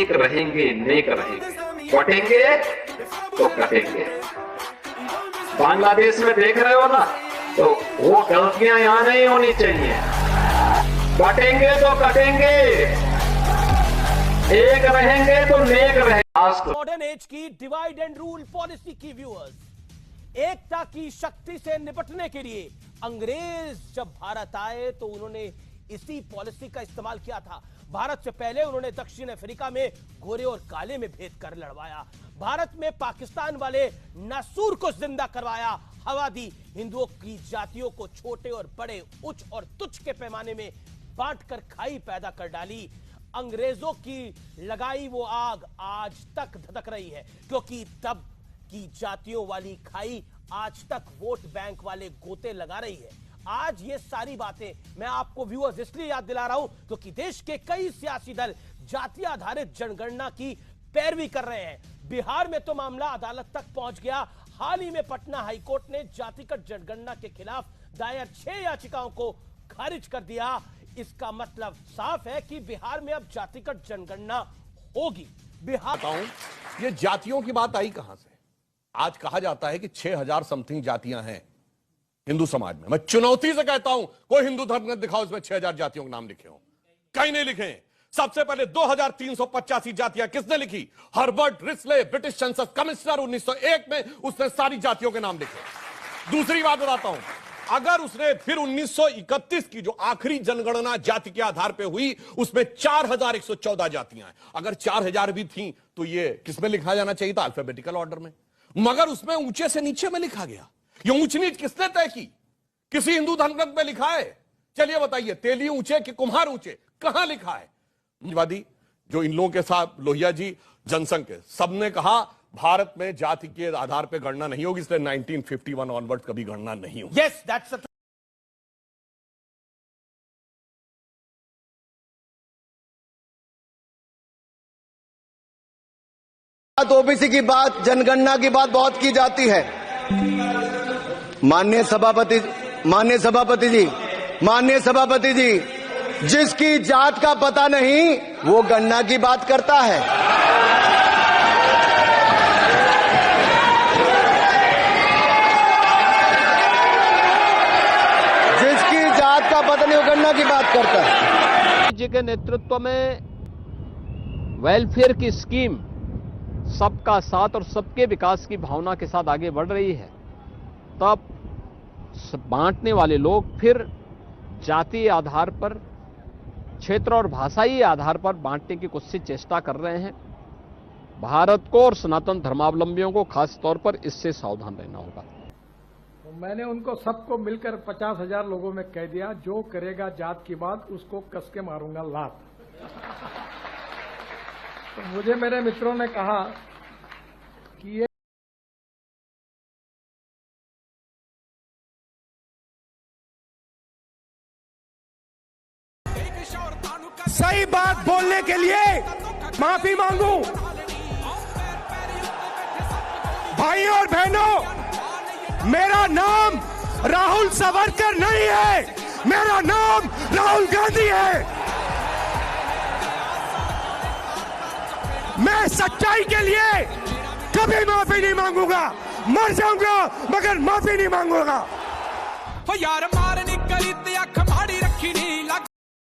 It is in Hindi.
एक रहेंगे, नेक रहेंगे, बटेंगे तो कटेंगे। बांग्लादेश में देख रहे हो ना, तो वो गलतियां यहां नहीं होनी चाहिए। बटेंगे तो कटेंगे, एक रहेंगे तो नेक रहेंगे। मॉडर्न एज की डिवाइड एंड रूल पॉलिसी की व्यूअर्स, एकता की शक्ति से निपटने के लिए अंग्रेज जब भारत आए तो उन्होंने इसी पॉलिसी का इस्तेमाल किया था। भारत से पहले उन्होंने दक्षिण अफ्रीका में गोरे और काले में भेद कर लड़वाया। भारत में पाकिस्तान वाले नासूर को जिंदा करवाया, हवा दी। हिंदुओं की जातियों को छोटे और बड़े, उच्च और तुच्छ के पैमाने में बांटकर खाई पैदा कर डाली। अंग्रेजों की लगाई वो आग आज तक धधक रही है, क्योंकि तब की जातियों वाली खाई आज तक वोट बैंक वाले गोते लगा रही है। आज ये सारी बातें मैं आपको व्यूअर्स इसलिए याद दिला रहा हूं क्योंकि देश के कई सियासी दल जाति आधारित जनगणना की पैरवी कर रहे हैं। बिहार में तो मामला अदालत तक पहुंच गया। हाल ही में पटना हाईकोर्ट ने जातिगत जनगणना के खिलाफ दायर 6 याचिकाओं को खारिज कर दिया। इसका मतलब साफ है कि बिहार में अब जातिगत जनगणना होगी। बिहार ये जातियों की बात आई कहां से? आज कहा जाता है कि 6000 समथिंग जातियां हैं हिंदू समाज में। मैं चुनौती से कहता हूं, कोई हिंदू धर्म ग्रंथ दिखाओ इसमें 6000 जातियों के नाम लिखे हो। कहीं नहीं लिखे। सबसे पहले 2385 जातियां किसने लिखी? हर्बर्ट रिस्ले, ब्रिटिश संसद कमिश्नर 1901 में, उसने सारी जातियों के नाम लिखे। दूसरी बात बताता हूं, अगर उसने फिर 1931 की जो आखिरी जनगणना जाति के आधार पर हुई, उसमें 4114 जातियां हैं। अगर 4000 भी थी तो ये किसमें लिखा जाना चाहिए था? अल्फाबेटिकल ऑर्डर में। मगर उसमें ऊंचे से नीचे में लिखा गया। ये ऊंच नीच किसने तय की? किसी हिंदू धर्म ग्रंथ में लिखा है? चलिए बताइए, तेली ऊंचे कि कुम्हार ऊंचे, कहां लिखा है? वादी जो इन लोगों के साथ लोहिया जी जनसंघ के, सबने कहा भारत में जाति के आधार पर गणना नहीं होगी, इसलिए 1951 ऑनवर्ड कभी गणना नहीं होगी। यस, दैट्स ओबीसी की बात, जनगणना की बात बहुत की जाती है। माननीय सभापति जी, जिसकी जात का पता नहीं वो गणना की बात करता है। जिसकी जात का पता नहीं वो गणना की बात करता है। जी के नेतृत्व में वेलफेयर की स्कीम सबका साथ और सबके विकास की भावना के साथ आगे बढ़ रही है, तब बांटने वाले लोग फिर जातीय आधार पर, क्षेत्र और भाषाई आधार पर बांटने की कोशिश चेष्टा कर रहे हैं। भारत को और सनातन धर्मावलंबियों को खास तौर पर इससे सावधान रहना होगा। तो मैंने उनको सबको मिलकर 50,000 लोगों में कह दिया, जो करेगा जात की बात उसको कस के मारूंगा लात। तो मुझे मेरे मित्रों ने कहा कि ये सही बात बोलने के लिए माफी मांगू। भाइयों और बहनों, मेरा नाम राहुल सावरकर नहीं है, मेरा नाम राहुल गांधी है। मैं सच्चाई के लिए कभी माफी नहीं मांगूंगा। मर जाऊंगा मगर माफी नहीं मांगूंगा। यार